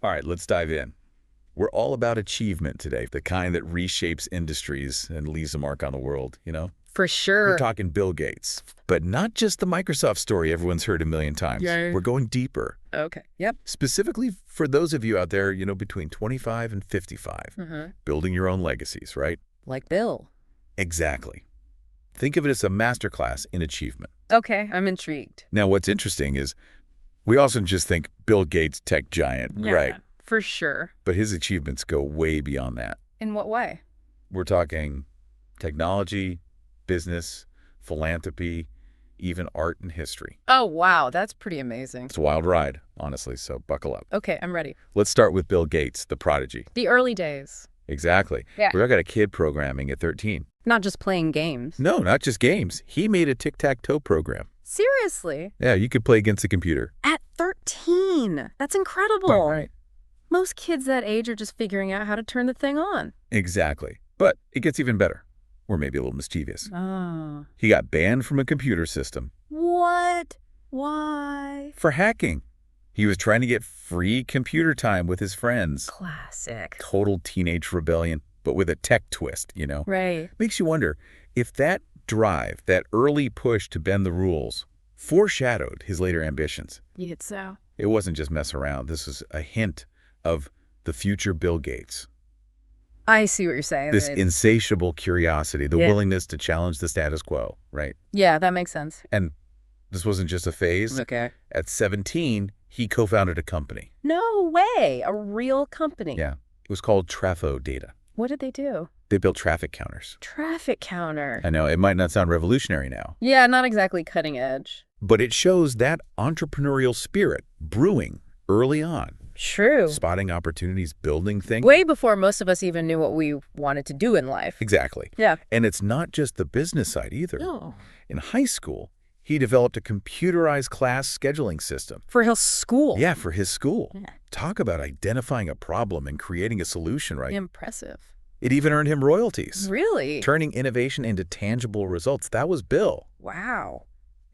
All right, let's dive in. We're all about achievement today, the kind that reshapes industries and leaves a mark on the world, you know? For We're sure. talking Bill Gates, but not just the Microsoft story everyone's heard a million times. Yeah. We're going deeper. Okay. Yep. Specifically for those of you out there, between 25 and 55, building your own legacies, right? Like Bill. Exactly. Think of it as a masterclass in achievement. Okay, I'm intrigued. Now, what's interesting is we also just think Bill Gates, tech giant, right? For sure. But his achievements go way beyond that. In what way? We're talking technology, business, philanthropy, even art and history. Oh, wow. That's pretty amazing. It's a wild ride, honestly, so buckle up. Okay, I'm ready. Let's start with Bill Gates, the prodigy. The early days. Exactly. Yeah. We got a kid programming at 13. Not just playing games. No, not just games. He made a tic-tac-toe program. Seriously? Yeah, you could play against the computer. At 13? That's incredible. All right. Most kids that age are just figuring out how to turn the thing on. Exactly. But it gets even better. Or maybe a little mischievous. Oh. He got banned from a computer system. What? Why? For hacking. He was trying to get free computer time with his friends. Classic. Total teenage rebellion, but with a tech twist, Right. Makes you wonder if that drive, that early push to bend the rules, foreshadowed his later ambitions. You think so? It wasn't just mess around. This was a hint of the future Bill Gates. I see what you're saying. This insatiable curiosity, the Yeah. willingness to challenge the status quo, right? Yeah, that makes sense. And this wasn't just a phase. Okay. At 17, he co-founded a company. No way. A real company. Yeah. It was called Trafo Data. What did they do? They built traffic counters. Traffic counter. I know, it might not sound revolutionary now, Yeah, not exactly cutting edge. but it shows that entrepreneurial spirit brewing early on. True. Spotting opportunities, building things. Way before most of us even knew what we wanted to do in life. Exactly. Yeah. And it's not just the business side either. No. In high school, he developed a computerized class scheduling system. For his school. Yeah, for his school. Yeah. Talk about identifying a problem and creating a solution, right? Impressive. It even earned him royalties. Really? Turning innovation into tangible results. That was Bill. Wow.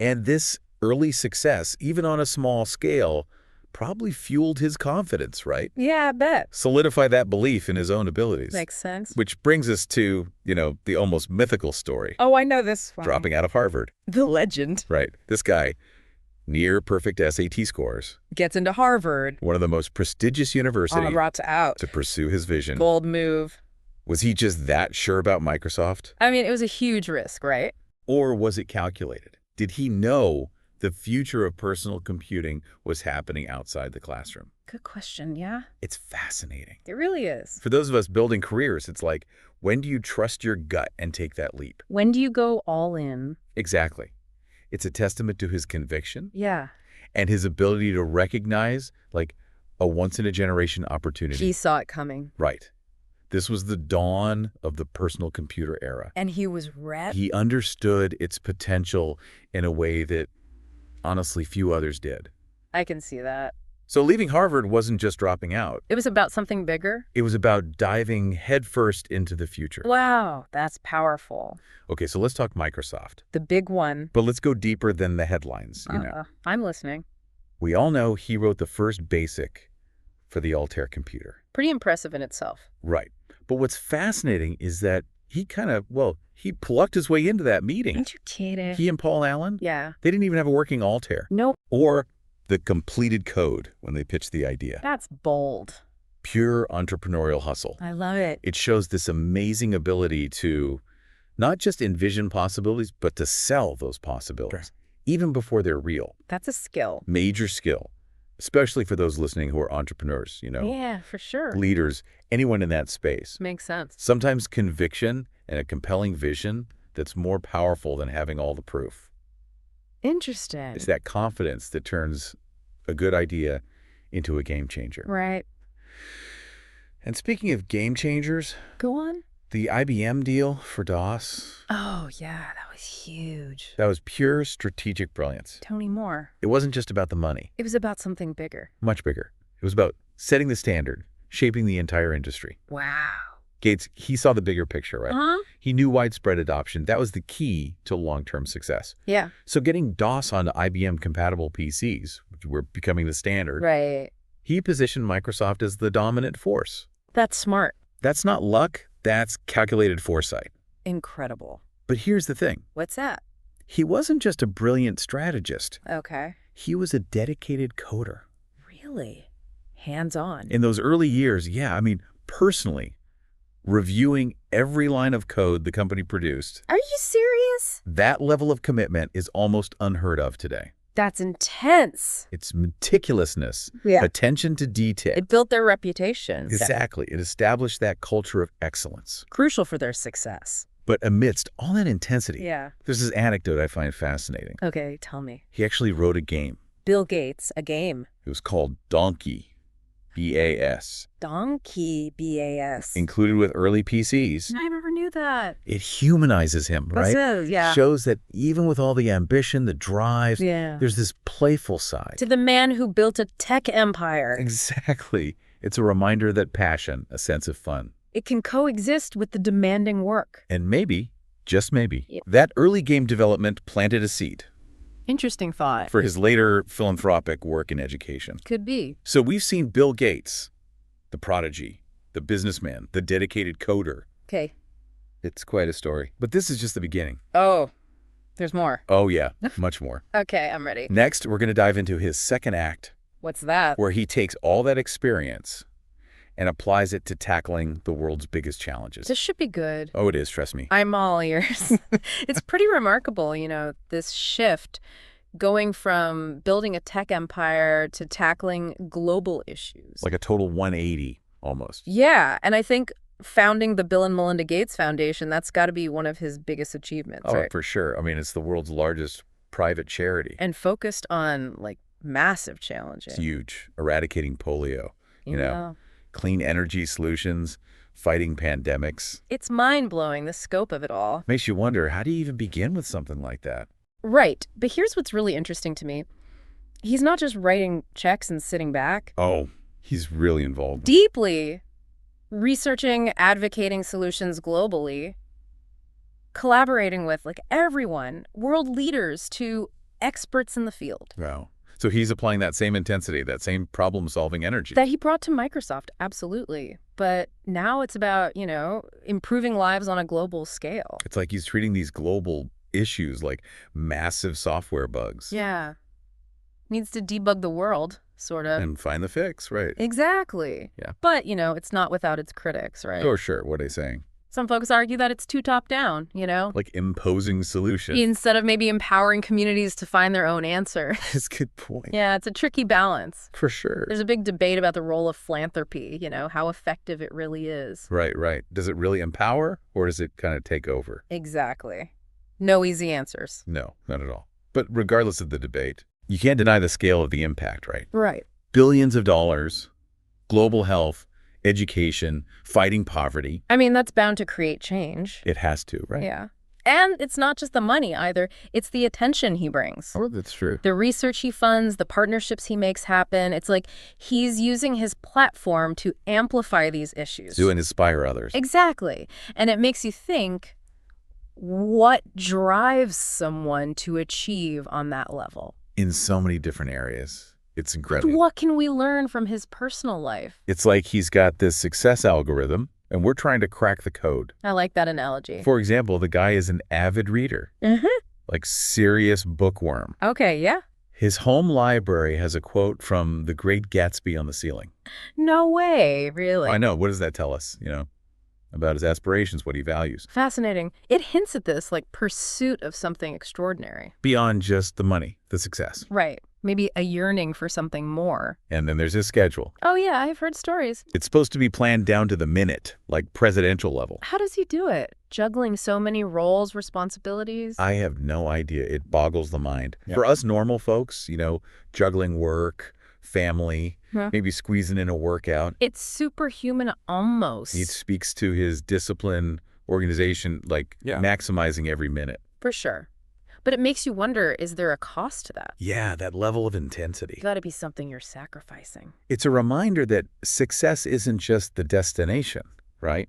And this early success, even on a small scale, probably fueled his confidence, right? Yeah, I bet. Solidify that belief in his own abilities. Makes sense. Which brings us to, the almost mythical story. Oh, I know this one. Dropping out of Harvard. The legend. Right. This guy, near perfect SAT scores. Gets into Harvard. One of the most prestigious universities Rots out. to pursue his vision. Bold move. Was he just that sure about Microsoft? I mean, it was a huge risk, right? Or was it calculated? Did he know the future of personal computing was happening outside the classroom? Good question, yeah? It's fascinating. It really is. For those of us building careers, it's like, when do you trust your gut and take that leap? When do you go all in? Exactly. It's a testament to his conviction Yeah. and his ability to recognize, like, a once-in-a-generation opportunity. He saw it coming. Right. This was the dawn of the personal computer era. And he was ready. He understood its potential in a way that, honestly, few others did. I can see that. So leaving Harvard wasn't just dropping out. It was about something bigger? It was about diving headfirst into the future. Wow, that's powerful. Okay, so let's talk Microsoft. The big one. But let's go deeper than the headlines, I'm listening. We all know he wrote the first BASIC for the Altair computer. Pretty impressive in itself. Right. But what's fascinating is that he he plucked his way into that meeting. Ain't you kidding? He and Paul Allen? Yeah. They didn't even have a working Altair. Nope. Or the completed code when they pitched the idea. That's bold. Pure entrepreneurial hustle. I love it. It shows this amazing ability to not just envision possibilities, but to sell those possibilities, even before they're real. That's a skill. Major skill, especially for those listening who are entrepreneurs, Yeah, for sure. leaders, anyone in that space. Makes sense. Sometimes conviction and a compelling vision that's more powerful than having all the proof. Interesting. It's that confidence that turns a good idea into a game changer. Right. And speaking of game changers, Go on. the IBM deal for DOS, Oh, yeah, that was huge. that was pure strategic brilliance. Tell me more. It wasn't just about the money, It was about something bigger. much bigger. It was about setting the standard, shaping the entire industry. Wow. Gates, he saw the bigger picture, right? Uh-huh. He knew widespread adoption. That was the key to long-term success. Yeah. So getting DOS onto IBM-compatible PCs, which were becoming the standard, Right. He positioned Microsoft as the dominant force. That's smart. That's not luck, that's calculated foresight. Incredible. But here's the thing. What's that? He wasn't just a brilliant strategist. Okay. He was a dedicated coder. Really? Hands-on. In those early years, personally, reviewing every line of code the company produced. Are you serious? That level of commitment is almost unheard of today. That's intense. It's meticulousness, Yeah. attention to detail. It built their reputation. Exactly. It established that culture of excellence. Crucial for their success. But amidst all that intensity, Yeah. there's this anecdote I find fascinating. Okay, tell me. He actually wrote a game. Bill Gates, a game. It was called Donkey, B-A-S. Donkey, B-A-S. Included with early PCs. I never knew that. It humanizes him, right? That's it, yeah. Shows that even with all the ambition, the drive, Yeah. there's this playful side. To the man who built a tech empire. Exactly. It's a reminder that passion, a sense of fun, It can coexist with the demanding work. and maybe, just maybe, Yep. that early game development planted a seed Interesting thought. for his later philanthropic work in education. Could be. So we've seen Bill Gates, the prodigy, the businessman, the dedicated coder. Okay. It's quite a story. But this is just the beginning. Oh, there's more. Oh yeah, much more. Okay, I'm ready. Next, we're going to dive into his second act, What's that? where he takes all that experience and applies it to tackling the world's biggest challenges. This should be good. Oh, it is, trust me. I'm all ears. It's pretty remarkable, this shift going from building a tech empire to tackling global issues. Like a total 180, almost. Yeah, and I think founding the Bill and Melinda Gates Foundation, that's got to be one of his biggest achievements, Oh, right? for sure. It's the world's largest private charity. And focused on, massive challenges. It's huge. Eradicating polio, you know, Yeah. clean energy solutions, fighting pandemics. It's mind-blowing, the scope of it all. Makes you wonder, how do you even begin with something like that? Right, but here's what's really interesting to me. He's not just writing checks and sitting back. Oh, he's really involved. Deeply researching, advocating solutions globally, collaborating with everyone, world leaders to experts in the field. Wow. So he's applying that same intensity, that same problem-solving energy. That he brought to Microsoft, absolutely. But now it's about, improving lives on a global scale. It's like he's treating these global issues like massive software bugs. Yeah. Needs to debug the world, sort of. And find the fix, right? Exactly. Yeah. But, it's not without its critics, right? Oh, sure. What are they saying? Some folks argue that it's too top-down, Like imposing solutions. instead of maybe empowering communities to find their own answer. That's a good point. Yeah, it's a tricky balance. For sure. There's a big debate about the role of philanthropy, how effective it really is. Right, right. Does it really empower or does it kind of take over? Exactly. No easy answers. No, not at all. But regardless of the debate, you can't deny the scale of the impact, right? Right. Billions of dollars, global health, education, fighting poverty. That's bound to create change. It has to, right? Yeah. And it's not just the money either. It's the attention he brings. Oh, that's true. The research he funds, the partnerships he makes happen. It's like he's using his platform to amplify these issues. To inspire others. Exactly. And it makes you think, what drives someone to achieve on that level? In so many different areas. It's incredible. What can we learn from his personal life? It's like he's got this success algorithm, and we're trying to crack the code. I like that analogy. For example, the guy is an avid reader, like serious bookworm. Okay, yeah. His home library has a quote from The Great Gatsby on the ceiling. No way, really. I know. What does that tell us, about his aspirations, what he values? Fascinating. It hints at this, pursuit of something extraordinary. Beyond just the money, the success. Right. Maybe a yearning for something more. And then there's his schedule. Oh, yeah, I've heard stories. It's supposed to be planned down to the minute, like presidential level. How does he do it? Juggling so many roles, responsibilities? I have no idea. It boggles the mind. Yeah. For us normal folks, juggling work, family, maybe squeezing in a workout. It's superhuman almost. It speaks to his discipline, organization, maximizing every minute. For sure. But it makes you wonder, is there a cost to that? Yeah, that level of intensity. Got to be something you're sacrificing. It's a reminder that success isn't just the destination, right?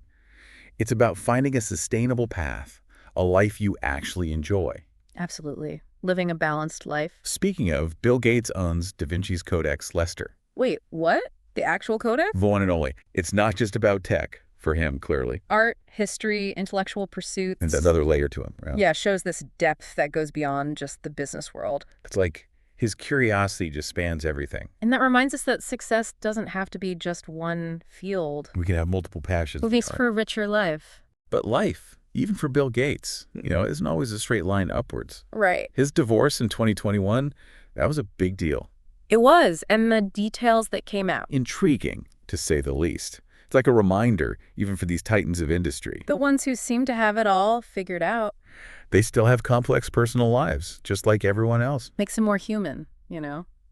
It's about finding a sustainable path, a life you actually enjoy. Absolutely. Living a balanced life. Speaking of, Bill Gates owns Da Vinci's Codex Leicester. Wait, what? The actual codex? The one and only. It's not just about tech for him, clearly. Art, history, intellectual pursuits. And another layer to him. Yeah, shows this depth that goes beyond just the business world. It's like his curiosity just spans everything. And that reminds us that success doesn't have to be just one field. We can have multiple passions. It makes for a richer life. But life, even for Bill Gates, isn't always a straight line upwards. Right. His divorce in 2021, that was a big deal. It was, and the details that came out. Intriguing, to say the least. It's like a reminder, even for these titans of industry. The ones who seem to have it all figured out. They still have complex personal lives, just like everyone else. Makes them more human,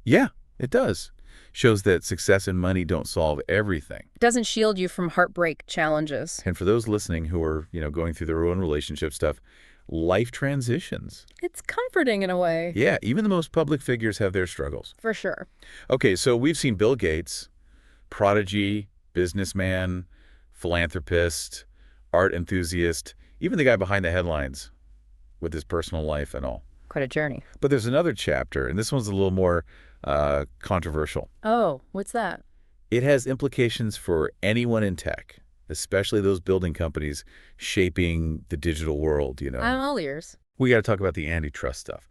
Yeah, it does. Shows that success and money don't solve everything. It doesn't shield you from heartbreak challenges. And for those listening who are, going through their own relationship stuff, life transitions. It's comforting in a way. Yeah, even the most public figures have their struggles. For sure. Okay, so we've seen Bill Gates, prodigy, businessman, philanthropist, art enthusiast, even the guy behind the headlines with his personal life and all. Quite a journey. But there's another chapter, and this one's a little more controversial. Oh, what's that? It has implications for anyone in tech, especially those building companies shaping the digital world, I'm all ears. We got to talk about the antitrust stuff.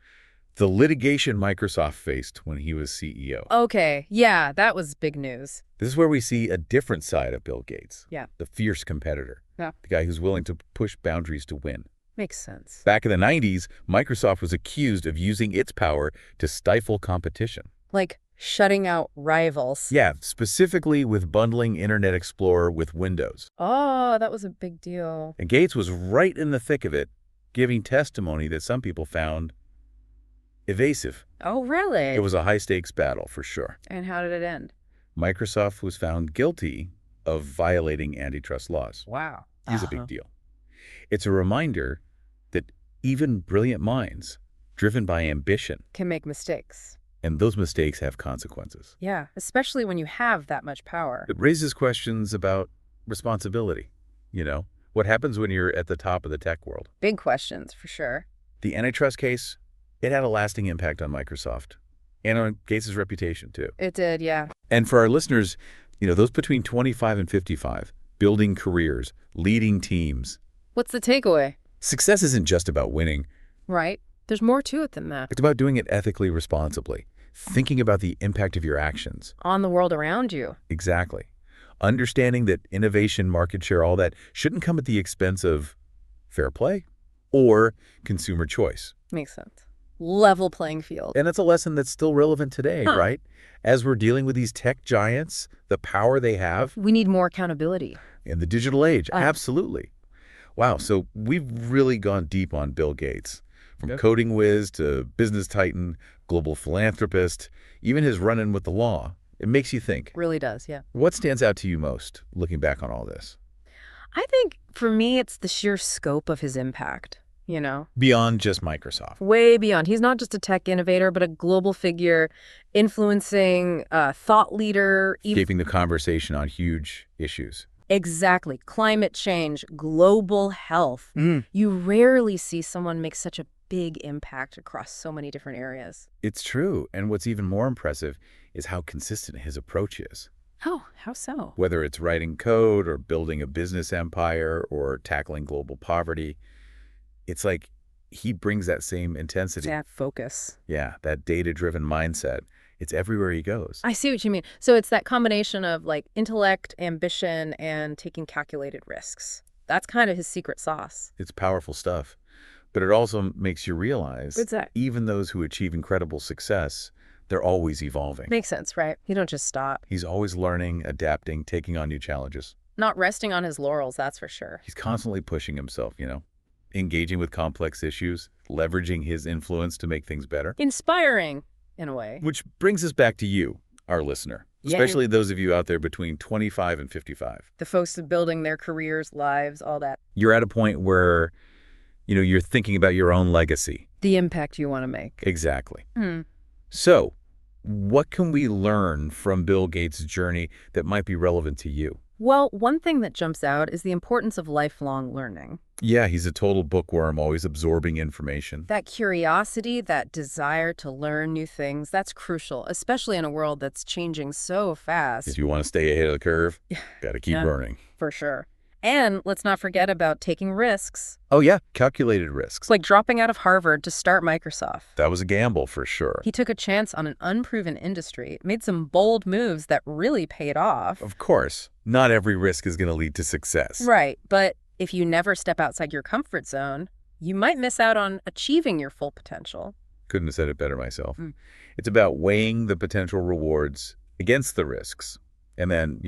The litigation Microsoft faced when he was CEO. Okay, yeah, that was big news. This is where we see a different side of Bill Gates. Yeah. The fierce competitor. Yeah. The guy who's willing to push boundaries to win. Makes sense. Back in the 90s, Microsoft was accused of using its power to stifle competition. Like shutting out rivals. Yeah, specifically with bundling Internet Explorer with Windows. Oh, that was a big deal. And Gates was right in the thick of it, giving testimony that some people found evasive. Oh, really? It was a high-stakes battle, for sure. And how did it end? Microsoft was found guilty of violating antitrust laws. Wow. It's a big deal. It's a reminder that even brilliant minds, driven by ambition, Can make mistakes. and those mistakes have consequences. Yeah, especially when you have that much power. It raises questions about responsibility. What happens when you're at the top of the tech world? Big questions, for sure. The antitrust case, it had a lasting impact on Microsoft and on Gates' reputation, too. It did, yeah. And for our listeners, those between 25 and 55, building careers, leading teams. What's the takeaway? Success isn't just about winning. Right. There's more to it than that. It's about doing it ethically, responsibly, thinking about the impact of your actions. On the world around you. Exactly. Understanding that innovation, market share, all that shouldn't come at the expense of fair play or consumer choice. Makes sense. Level playing field. And it's a lesson that's still relevant today, right? As we're dealing with these tech giants, the power they have. We need more accountability. In the digital age, absolutely. Wow, so we've really gone deep on Bill Gates. From coding whiz to business titan, global philanthropist, even his run-in with the law. It makes you think. Really does, yeah. What stands out to you most, looking back on all this? I think, for me, it's the sheer scope of his impact, Beyond just Microsoft. Way beyond. He's not just a tech innovator, but a global figure, influencing, thought leader. Shaping the conversation on huge issues. Exactly. Climate change, global health. You rarely see someone make such a big impact across so many different areas. It's true. And what's even more impressive is how consistent his approach is. Oh, how so? Whether it's writing code or building a business empire or tackling global poverty, it's like he brings that same intensity. That focus. Yeah, that data-driven mindset. It's everywhere he goes. I see what you mean. So it's that combination of intellect, ambition, and taking calculated risks. That's kind of his secret sauce. It's powerful stuff. But it also makes you realize What's that? even those who achieve incredible success, they're always evolving. Makes sense, right? You don't just stop. He's always learning, adapting, taking on new challenges. Not resting on his laurels, that's for sure. He's constantly pushing himself, engaging with complex issues, leveraging his influence to make things better. Inspiring, in a way. Which brings us back to you, our listener, especially those of you out there between 25 and 55. The folks building their careers, lives, all that. You're at a point where, you're thinking about your own legacy. The impact you want to make. Exactly. So, What can we learn from Bill Gates' journey that might be relevant to you? Well, one thing that jumps out is the importance of lifelong learning. Yeah, he's a total bookworm, always absorbing information. That curiosity, that desire to learn new things, that's crucial, especially in a world that's changing so fast. If you want to stay ahead of the curve, got to keep learning. For sure. And let's not forget about taking risks. Oh, yeah, calculated risks. Like dropping out of Harvard to start Microsoft. That was a gamble for sure. He took a chance on an unproven industry, made some bold moves that really paid off. Of course, not every risk is going to lead to success. Right, but if you never step outside your comfort zone, you might miss out on achieving your full potential. Couldn't have said it better myself. It's about weighing the potential rewards against the risks and then,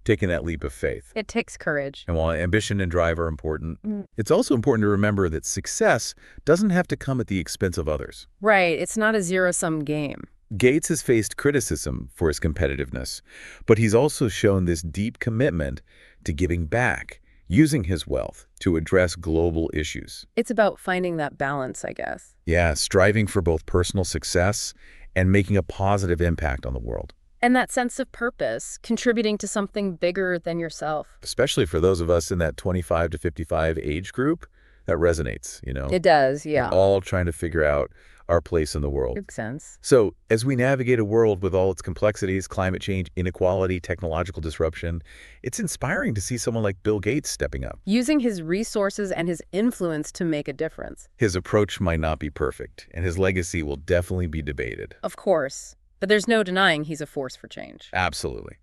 taking that leap of faith. It takes courage. And while ambition and drive are important, it's also important to remember that success doesn't have to come at the expense of others. Right, it's not a zero-sum game. Gates has faced criticism for his competitiveness, but he's also shown this deep commitment to giving back, using his wealth to address global issues. It's about finding that balance, I guess. Yeah, striving for both personal success and making a positive impact on the world. And that sense of purpose, contributing to something bigger than yourself. Especially for those of us in that 25 to 55 age group, that resonates, It does, yeah. We're all trying to figure out our place in the world. Makes sense. So as we navigate a world with all its complexities, climate change, inequality, technological disruption, it's inspiring to see someone like Bill Gates stepping up. Using his resources and his influence to make a difference. His approach might not be perfect, and his legacy will definitely be debated. Of course. But there's no denying he's a force for change. Absolutely.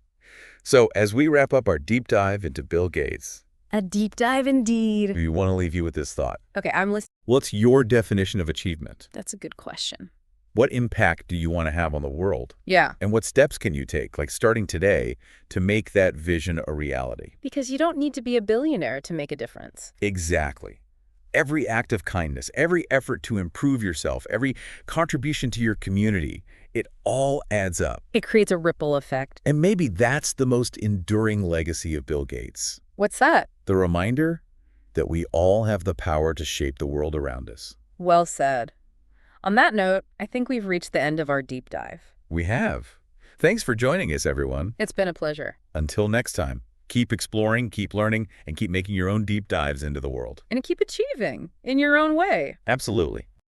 So as we wrap up our deep dive into Bill Gates, a deep dive indeed. we want to leave you with this thought. Okay, I'm listening. What's your definition of achievement? That's a good question. What impact do you want to have on the world? Yeah. And what steps can you take, like starting today, to make that vision a reality? Because you don't need to be a billionaire to make a difference. Exactly. Every act of kindness, every effort to improve yourself, every contribution to your community, it all adds up. It creates a ripple effect. And maybe that's the most enduring legacy of Bill Gates. What's that? The reminder that we all have the power to shape the world around us. Well said. On that note, I think we've reached the end of our deep dive. We have. Thanks for joining us, everyone. It's been a pleasure. Until next time, keep exploring, keep learning, and keep making your own deep dives into the world. And keep achieving in your own way. Absolutely.